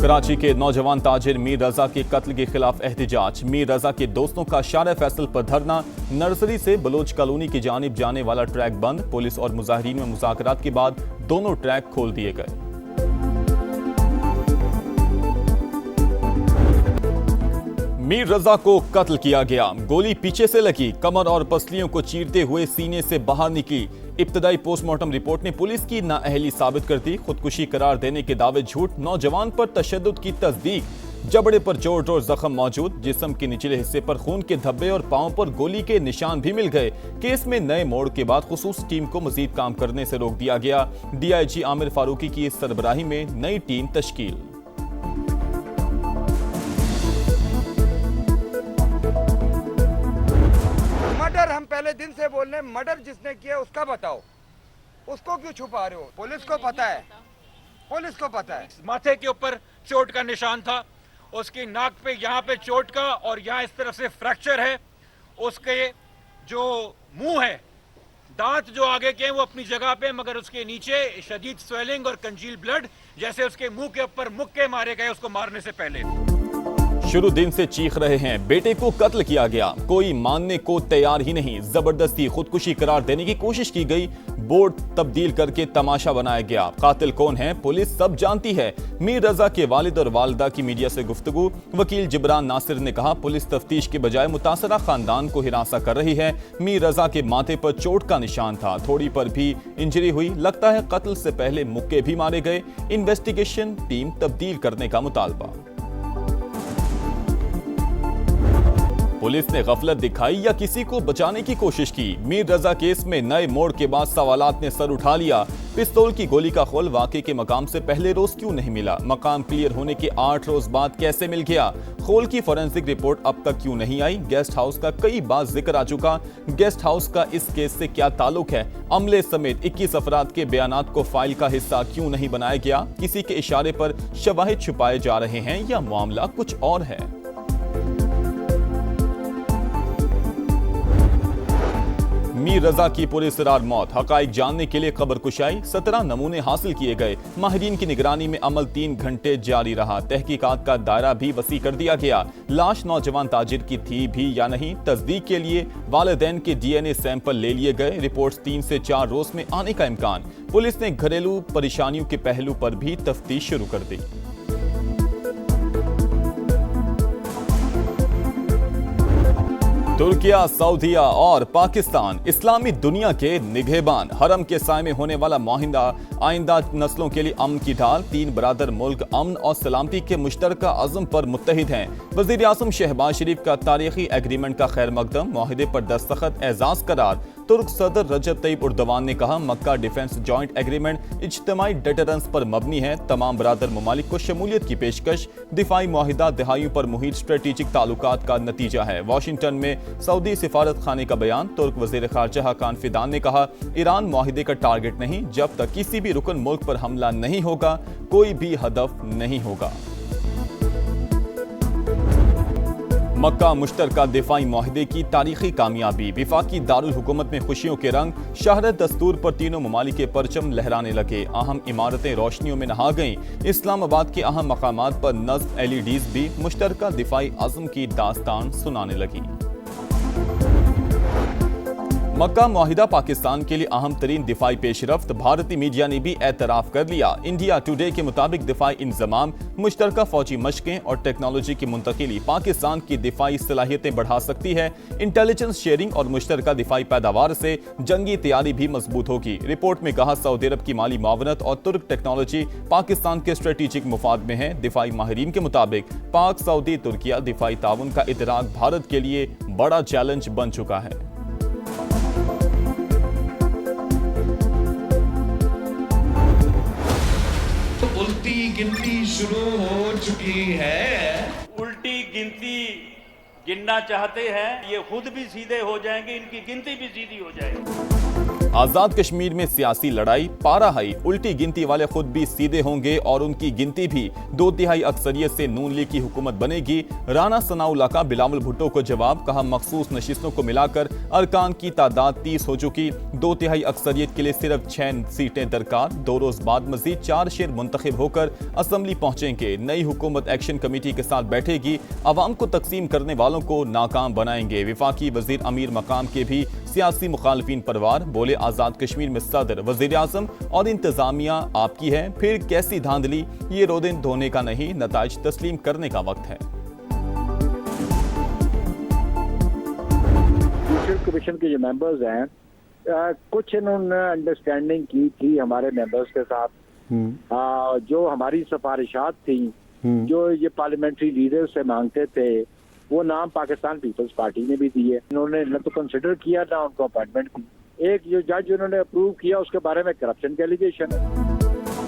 कराची के नौजवान ताजिर मीर रजा के कत्ल के खिलाफ एहतजाज। मीर रजा के दोस्तों का शारे फैसल पर धरना। नर्सरी से बलोच कॉलोनी की जानिब जाने वाला ट्रैक बंद। पुलिस और मुजाहिरीन में मुज़ाकरात के बाद दोनों ट्रैक खोल दिए गए। मीर रजा को कत्ल किया गया। गोली पीछे से लगी, कमर और पसलियों को चीरते हुए सीने से बाहर निकली। इब्तदाई पोस्टमार्टम रिपोर्ट ने पुलिस की नाअहली साबित कर दी। खुदकुशी करार देने के दावे झूठ। नौजवान पर तशद्दुद की तस्दीक। जबड़े पर चोट और जख्म मौजूद। जिस्म के निचले हिस्से पर खून के धब्बे और पांव पर गोली के निशान भी मिल गए। केस में नए मोड़ के बाद खुसूस टीम को मजीद काम करने से रोक दिया गया। DIG आमिर फारूकी की सरबराही में नई टीम तश्कील। मर्डर हम पहले दिन से बोल रहे हैं, मर्डर जिसने किया उसका बताओ, उसको क्यों छुपा रहे हो? पुलिस को पता है, पुलिस को पता है। माथे के ऊपर चोट का निशान था, उसकी नाक पे यहाँ पे चोट का और यहाँ इस तरफ से फ्रैक्चर है। उसके जो मुंह है, दांत जो आगे के हैं वो अपनी जगह पे, मगर उसके नीचे शदीद स्वेलिंग और कंजील ब्लड, जैसे उसके मुंह के ऊपर मुक्के मारे गए उसको मारने से पहले। शुरू दिन से चीख रहे हैं, बेटे को कत्ल किया गया। कोई मानने को तैयार ही नहीं। जबरदस्ती खुदकुशी करार देने की कोशिश की गई। बोर्ड तब्दील करके तमाशा बनाया गया। कातिल कौन है पुलिस सब जानती है। मीर रजा के वालिद और वालिदा की मीडिया से गुफ्तगू। वकील जिब्रान नासिर ने कहा, पुलिस तफ्तीश के बजाय मुतासरा खानदान को हिरासा कर रही है। मीर रजा के माथे पर चोट का निशान था, थोड़ी पर भी इंजरी हुई। लगता है कत्ल से पहले मुक्के भी मारे गए। इन्वेस्टिगेशन टीम तब्दील करने का मुतालबा। पुलिस ने गफलत दिखाई या किसी को बचाने की कोशिश की? मीर रजा केस में नए मोड़ के बाद सवालात ने सर उठा लिया। पिस्तौल की गोली का खोल वाकई के मकाम से पहले रोज क्यों नहीं मिला? मकाम क्लियर होने के 8 रोज बाद कैसे मिल गया? खोल की फोरेंसिक रिपोर्ट अब तक क्यों नहीं आई? गेस्ट हाउस का कई बार जिक्र आ चुका। गेस्ट हाउस का इस केस से क्या ताल्लुक है? अमले समेत 21 अफराद के बयानात को फाइल का हिस्सा क्यों नहीं बनाया गया? किसी के इशारे पर शवाहिद छुपाए जा रहे हैं या मामला कुछ और है? मीर रजा की पुरअसरार मौत, हकाइक जानने के लिए खबर कुशाई। 17 नमूने हासिल किए गए। माहिरीन की निगरानी में अमल 3 घंटे जारी रहा। तहकीकात का दायरा भी वसी कर दिया गया। लाश नौजवान ताजिर की थी भी या नहीं, तस्दीक के लिए वालिदैन के DNA सैंपल ले लिए गए। रिपोर्ट्स 3 से 4 रोज में आने का इम्कान। पुलिस ने घरेलू परेशानियों के पहलू पर भी तफ्तीश शुरू कर दी। तुर्किया, सऊदीया और पाकिस्तान इस्लामी दुनिया के निगहबान। हरम के साए में होने वाला माहिंदा आइंदा नस्लों के लिए अमन की ढाल। 3 बरादर मुल्क अमन और सलामती के मुश्तरका अज़म पर मुत्तहिद हैं। वज़ीर आज़म शहबाज शरीफ का तारीखी एग्रीमेंट का खैर मकदम। माहिदे पर दस्तखत, एजाज करार। तुर्क सदर रजब तैयब उर्दवान ने कहा, मक्का डिफेंस जॉइंट एग्रीमेंट इज्तिमाई डेटरेंस पर मबनी है। तमाम बरादर ममालिक को शमूलियत की पेशकश। दिफाई माहिदा दहाइयों पर मुहित स्ट्रेटेजिक ताल्लुकात का नतीजा है। वाशिंगटन में सऊदी सिफारत खाने का बयान। तुर्क वज़ीर ख़ारजा हकान फिदान ने कहा, ईरान माहिदे का टारगेट नहीं। जब तक किसी भी रुकन मुल्क पर हमला नहीं होगा, कोई भी हदफ नहीं होगा। मक्का मुश्तरका दिफाई माहिदे की तारीखी कामयाबी। विफाकी दारुल हुकूमत में खुशियों के रंग। शहरत दस्तूर पर तीनों ममालिक के परचम लहराने लगे। अहम इमारतें रोशनियों में नहा गईं। इस्लामाबाद के अहम मकामात पर नस्ब LEDs भी मुश्तरका दिफाई अज़म की दास्तान सुनाने लगी। मक्का मुआहिदा पाकिस्तान के लिए अहम तरीन दिफाई पेशरफ्त। भारतीय मीडिया ने भी एतराफ कर लिया। इंडिया टुडे के मुताबिक दिफाई इंतजाम, मुश्तरका फौजी मशकें और टेक्नोलॉजी की मुंतकिली पाकिस्तान की दिफाई सलाहियतें बढ़ा सकती है। इंटेलिजेंस शेयरिंग और मुश्तरका दिफाई पैदावार से जंगी तैयारी भी मजबूत होगी। रिपोर्ट में कहा, सऊदी अरब की माली मावनत और तुर्क टेक्नोलॉजी पाकिस्तान के स्ट्रेटेजिक मुफाद में है। दिफाई माहिरीन के मुताबिक पाक सऊदी तुर्किया दिफाई ताउन का इदराक भारत के लिए बड़ा चैलेंज बन चुका है। उल्टी गिनती शुरू हो चुकी है। उल्टी गिनती गिनना चाहते हैं, ये खुद भी सीधे हो जाएंगे, इनकी गिनती भी सीधी हो जाएगी। आजाद कश्मीर में सियासी लड़ाई पारा हाई, उल्टी गिनती वाले खुद भी सीधे होंगे और उनकी गिनती भी 2/3 अक्सरियत से नून लीग की हुकूमत बनेगी। राना सनाउल्लाह का बिलावल भुट्टो को जवाब, कहा मखसूस नशिस्तों को मिलाकर अरकान की तादाद 30 हो चुकी, 2/3 अक्सरियत के लिए सिर्फ 6 सीटें दरकार। 2 रोज बाद मजीद 4 शेर मुंतखब होकर असम्बली पहुंचेंगे। नई हुकूमत एक्शन कमेटी के साथ बैठेगी, अवाम को तकसीम करने वालों को नाकाम बनाएंगे। विफाकी वजीर अमीर मकाम के भी सियासी मुखालफिन परवार, बोले आजाद कश्मीर में सदर, वजीर आजम और इंतजामिया आपकी है, फिर कैसी धांधली, ये रोदिन धोने का नहीं, नताइज तस्लीम करने का वक्त है। कमीशन के जो मेंबर्स हैं, कुछ इन्होंने अंडरस्टैंडिंग की थी हमारे मेंबर्स के साथ, जो हमारी सिफारिशात थी, जो ये पार्लियामेंट्री लीडर से मांगते थे, वो नाम पाकिस्तान पीपल्स पार्टी ने भी दिए। इन्होंने न तो कंसिडर किया ना उनको अपॉइंटमेंट की। एक जो जज उन्होंने अप्रूव किया उसके बारे में करप्शन के एलिगेशन है।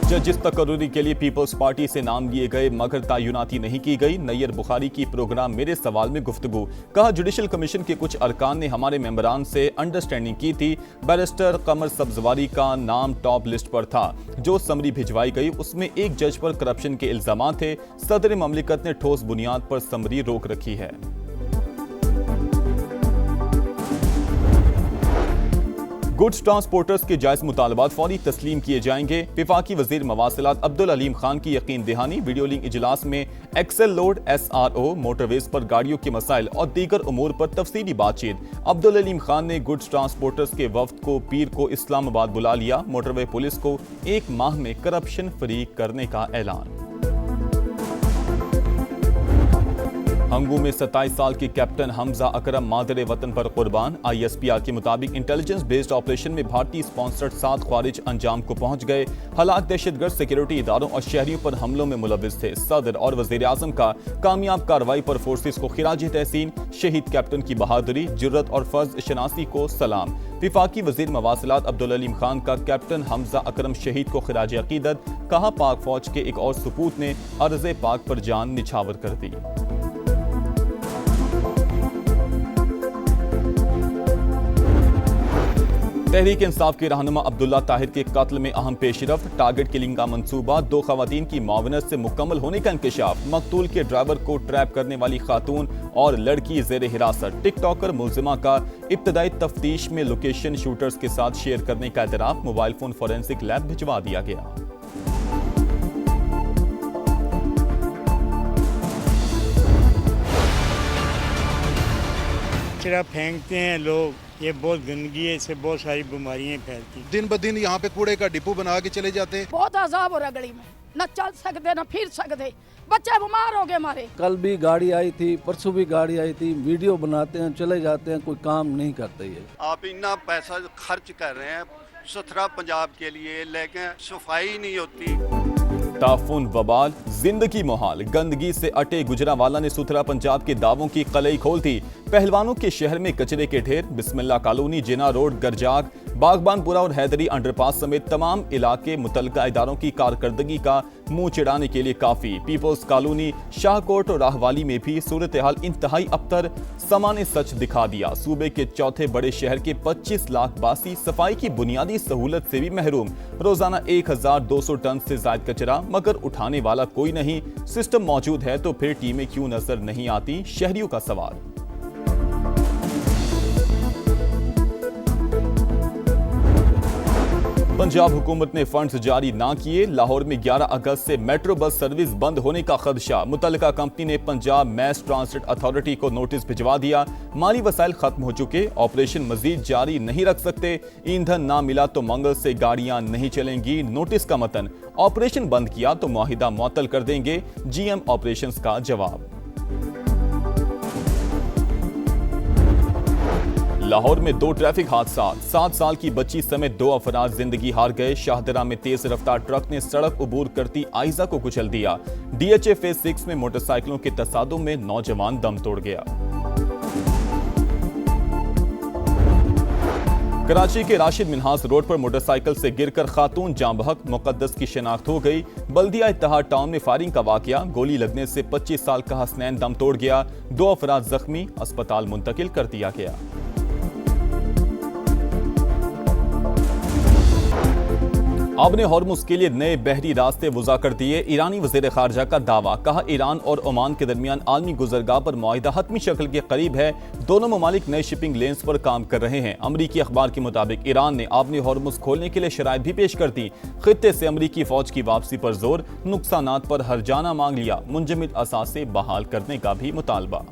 जजिस तकर्रुरी के लिए पीपल्स पार्टी से नाम लिए गए मगर तयनाती नहीं की गई। नैयर बुखारी की प्रोग्राम मेरे सवाल में गुफ्तगू, कहा जुडिशल कमीशन के कुछ अरकान ने हमारे मेंबरान से अंडरस्टैंडिंग की थी। बैरिस्टर कमर सब्जवारी का नाम टॉप लिस्ट पर था। जो समरी भिजवाई गई उसमें एक जज पर करप्शन के इल्जाम थे। सदर ममलिकत ने ठोस बुनियाद पर समरी रोक रखी है। गुड्स ट्रांसपोर्टर्स के जायज मुतालबात फौरी तस्लीम किए जाएंगे। विफाकी वजीर मवासिलात अब्दुल अलीम खान की यकीन दहानी। वीडियो लिंक इजलास में एक्सेल लोड, SRO, मोटरवेज पर गाड़ियों के मसाइल और दीगर उमूर पर तफसीली बातचीत। अब्दुल अलीम खान ने गुड्स ट्रांसपोर्टर्स के वफ्द को पीर को इस्लामाबाद बुला लिया। मोटरवे पुलिस को 1 माह में करप्शन फ्री करने का ऐलान। हंगू में 27 साल के कैप्टन हमजा अकरम मादरे वतन पर कुर्बान। ISPR के मुताबिक इंटेलिजेंस बेस्ड ऑपरेशन में भारतीय स्पॉन्सर्ड 7 ख्वारिज अंजाम को पहुंच गए। हलाक दहशतगर्द सिक्योरिटी इदारों और शहरियों पर हमलों में मुलविस थे। सदर और वजीर आजम का कामयाब कार्रवाई पर फोर्सेस को खिराज तहसीन। शहीद कैप्टन की बहादुरी, जुर्रत और फर्ज शनासी को सलाम। विफाकी वजीर मवासिलात अब्दुल अलीम खान का कैप्टन हमजा अकरम शहीद को खिराज अकीदत, कहा पाक फौज के एक और सपूत ने अर्ज़ पाक पर जान निछावर कर दी। तहरीक इंसाफ के रहनुमा अब्दुल्ला ताहिर के कत्ल में अहम पेशरफ्त। टारगेट किलिंग का मंसूबा, 2 खवातीन की मुआवनत से मुकम्मल होने का इंकशाफ। मकतूल के ड्राइवर को ट्रैप करने वाली खातून और लड़की जेर हिरासत। टिकटॉकर मुलजिमा का इब्तदाई तफ्तीश में लोकेशन शूटर्स के साथ शेयर करने का एतराफ। मोबाइल फोन फोरेंसिक लैब भिजवा दिया गया। फेंकते हैं लोग, ये बहुत गंदगी है, इससे बहुत सारी बीमारियां फैलती। दिन ब दिन यहाँ पे कूड़े का डिपो बना के चले जाते हैं। बहुत अजाब हो रहा गली में, न चल सकते न फिर सकते, बच्चे बीमार हो गए हमारे। कल भी गाड़ी आई थी, परसों भी गाड़ी आई थी। वीडियो बनाते हैं, चले जाते हैं, कोई काम नहीं करते। ये आप इतना पैसा खर्च कर रहे हैं सुथरा पंजाब के लिए, लेकिन सफाई नहीं होती। ताफुन, वबाल, जिंदगी मोहाल, गंदगी से अटे गुजरावाला ने सुथरा पंजाब के दावों की कलई खोल दी। पहलवानों के शहर में कचरे के ढेर। बिस्मिल्लाह कॉलोनी, जिना रोड, गरजाक, बागबानपुरा और हैदरी अंडरपास समेत तमाम इलाके मुतल्लिका इदारों की कारकर्दगी का मुंह चिढ़ाने के लिए काफी। पीपल्स कॉलोनी, शाहकोट और राहवाली में भी सूरत हाल इंतहाई अबतर। समा ने सच दिखा दिया। सूबे के चौथे बड़े शहर के 25 लाख बासी सफाई की बुनियादी सहूलत से भी महरूम। रोजाना 1200 टन से जायद कचरा, मगर उठाने वाला कोई नहीं। सिस्टम मौजूद है तो फिर टीमें क्यों नजर नहीं आती, शहरियों का सवाल। पंजाब हुकूमत ने फंड्स जारी ना किए। लाहौर में 11 अगस्त से मेट्रो बस सर्विस बंद होने का खदशा। मुतल्लिका कंपनी ने पंजाब मैस ट्रांसपोर्ट अथॉरिटी को नोटिस भिजवा दिया। माली वसाइल खत्म हो चुके, ऑपरेशन मजीद जारी नहीं रख सकते। ईंधन ना मिला तो मंगल से गाड़ियां नहीं चलेंगी। नोटिस का मतन, ऑपरेशन बंद किया तो मुआहिदा मुअत्तल कर देंगे। GM ऑपरेशंस का जवाब। लाहौर में 2 ट्रैफिक हादसा। 7 साल की बच्ची समेत 2 अफराद जिंदगी हार गए। शाहदरा में तेज रफ्तार ट्रक ने सड़क उबूर करती आइजा को कुचल दिया। DHA फेज 6 में मोटरसाइकिलों के तसादुम में नौजवान दम तोड़ गया। कराची के राशिद मिन्हास रोड पर मोटरसाइकिल से गिरकर खातून जाँ बहक, मुकद्दस की शिनाख्त हो गई। बल्दिया इत्तेहाद टाउन में फायरिंग का वाकया। गोली लगने से 25 साल का हसनैन दम तोड़ गया। 2 अफराद जख्मी, अस्पताल मुंतकिल कर दिया गया। आपने हॉर्मुज के लिए नए बहरी रास्ते वज़ा कर दिए। ईरानी वज़ीर ख़ारजा का दावा, कहा ईरान और ओमान के दरमियान आलमी गुज़रगाह पर मुआहिदा हतमी शक्ल के करीब है। दोनों ममालिक नए शिपिंग लेन्स पर काम कर रहे हैं। अमरीकी अखबार के मुताबिक ईरान ने आपने हॉर्मुज खोलने के लिए शराइत भी पेश कर दी। खित्ते से अमरीकी फौज की वापसी पर जोर, नुकसानात पर हर्जाना मांग लिया। मुंजमद असासे बहाल करने का भी मुतालबा।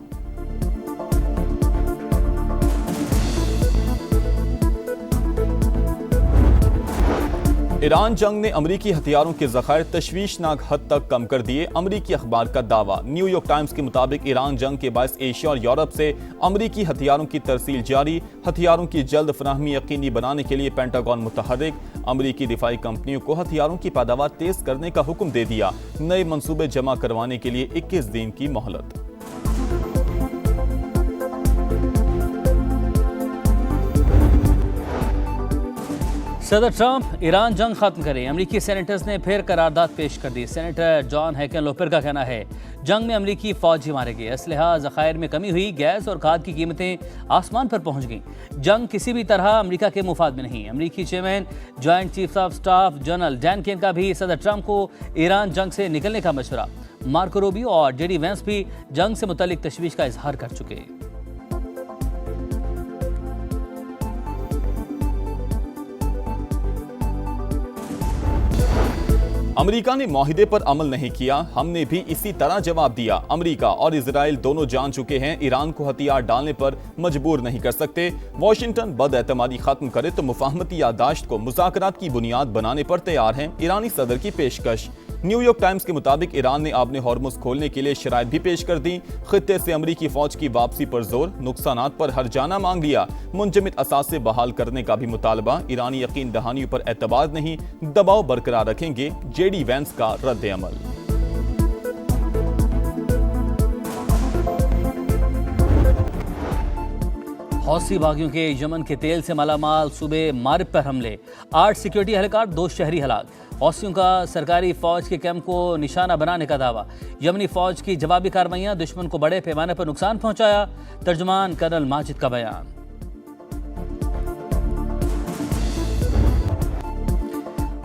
ईरान जंग ने अमरीकी हथियारों के ज़खायर तशवीशनाक हद तक कम कर दिए। अमरीकी अखबार का दावा, न्यूयॉर्क टाइम्स के मुताबिक ईरान जंग के बायस एशिया और यूरोप से अमरीकी हथियारों की तरसील जारी। हथियारों की जल्द फराहमी यकीनी बनाने के लिए पेंटागन मुतहर्रिक। अमरीकी दिफाई कंपनियों को हथियारों की पैदावार तेज करने का हुक्म दे दिया। नए मंसूबे जमा करवाने के लिए 21 दिन की मोहलत। सदर ट्रंप ईरान जंग खत्म करे। अमरीकी सेनेटर्स ने फिर करारदाद पेश कर दी। सेनेटर जॉन हैकेनलोपर का कहना है जंग में अमरीकी फौजी मारे गए, असलहा ज़खायर में कमी हुई, गैस और खाद की कीमतें आसमान पर पहुंच गईं। जंग किसी भी तरह अमरीका के मुफाद में नहीं। अमरीकी chairman joint chief of staff general Dan Caine का भी सदर ट्रंप को ईरान जंग से निकलने का मशवरा। मार्को रूबियो और जेडी वेंस भी जंग से मुतल्लिक तशवीश का इजहार कर चुके। अमेरिका ने मुआहिदे पर अमल नहीं किया, हमने भी इसी तरह जवाब दिया। अमेरिका और इजराइल दोनों जान चुके हैं ईरान को हथियार डालने पर मजबूर नहीं कर सकते। वाशिंगटन बदएतमादी खत्म करे तो मुफाहमती यादाश्त को मुज़ाकरात की बुनियाद बनाने पर तैयार है। ईरानी सदर की पेशकश। न्यूयॉर्क टाइम्स के मुताबिक ईरान ने आपने हॉर्मुज खोलने के लिए शराइत भी पेश कर दी। खित्ते से अमरीकी फौज की वापसी पर जोर, नुकसानात पर हर्जाना मांग लिया। मुंजमद असासे बहाल करने का भी मुतालबा। ईरानी यकीन दहानियों पर एतबार नहीं, दबाव बरकरार रखेंगे। जेडी वेंस का रद्द अमल। हौसी बागियों के यमन के तेल से मालामाल सूबे मारिब पर हमले, 8 सिक्योरिटी एहलकार, 2 शहरी हलाक। हौसियों का सरकारी फौज के कैंप को निशाना बनाने का दावा। यमनी फौज की जवाबी कार्रवाइयां दुश्मन को बड़े पैमाने पर नुकसान पहुंचाया। तर्जुमान कर्नल माजिद का बयान।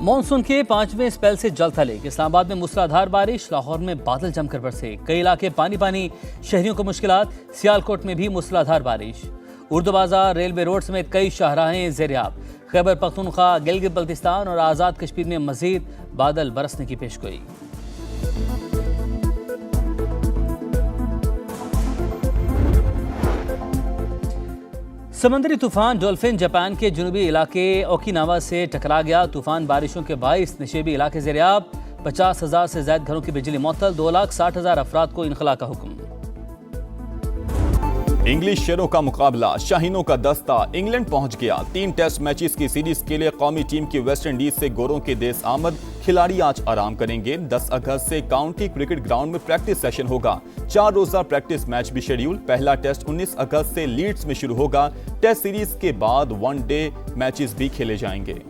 मॉनसून के 5वें स्पेल से जल्द थले। इस्लामाबाद में मूसलाधार बारिश, लाहौर में बादल जमकर बरसे, कई इलाके पानी पानी, शहरियों को मुश्किलात। सियालकोट में भी मूसलाधार बारिश। उर्दू बाजार, रेलवे रोड समेत कई शाहराहें ज़ेर-ए-आब। खैबर पख्तूनख्वा, गिलगित बल्तिस्तान और आज़ाद कश्मीर में मजीद बादल बरसने की पेशगोई। समंदरी तूफान डॉल्फिन जापान के जनूबी इलाके ओकिनावा से टकरा गया। तूफान बारिशों के बाइस नशेबी इलाके ज़ेर-ए-आब। 50,000 से ज्यादा घरों की बिजली मुअत्तल। 2,60,000 अफराद को इनखला का हुक्म। इंग्लिश शेरों का मुकाबला, शाहीनों का दस्ता इंग्लैंड पहुंच गया। 3 टेस्ट मैचेस की सीरीज के लिए कौमी टीम की वेस्ट इंडीज से गोरों के देश आमद। खिलाड़ी आज आराम करेंगे। 10 अगस्त से काउंटी क्रिकेट ग्राउंड में प्रैक्टिस सेशन होगा। 4 रोजा प्रैक्टिस मैच भी शेड्यूल। पहला टेस्ट 19 अगस्त से लीड्स में शुरू होगा। टेस्ट सीरीज के बाद 1 डे मैचेस भी खेले जाएंगे।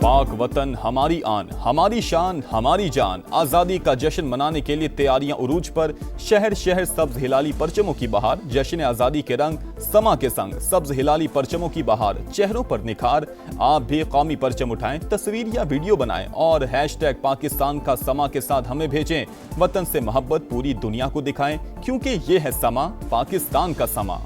पाक वतन हमारी आन, हमारी शान, हमारी जान। आज़ादी का जश्न मनाने के लिए तैयारियां उरूज पर। शहर शहर सब्ज हिलाली परचमों की बहार। जश्न आज़ादी के रंग समा के संग, सब्ज हिलाली परचमों की बहार। चेहरों पर निखार। आप भी कौमी परचम उठाएं, तस्वीर या वीडियो बनाएं और हैशटैग पाकिस्तान का समा के साथ हमें भेजें। वतन से मोहब्बत पूरी दुनिया को दिखाएं, क्योंकि ये है समा, पाकिस्तान का समा।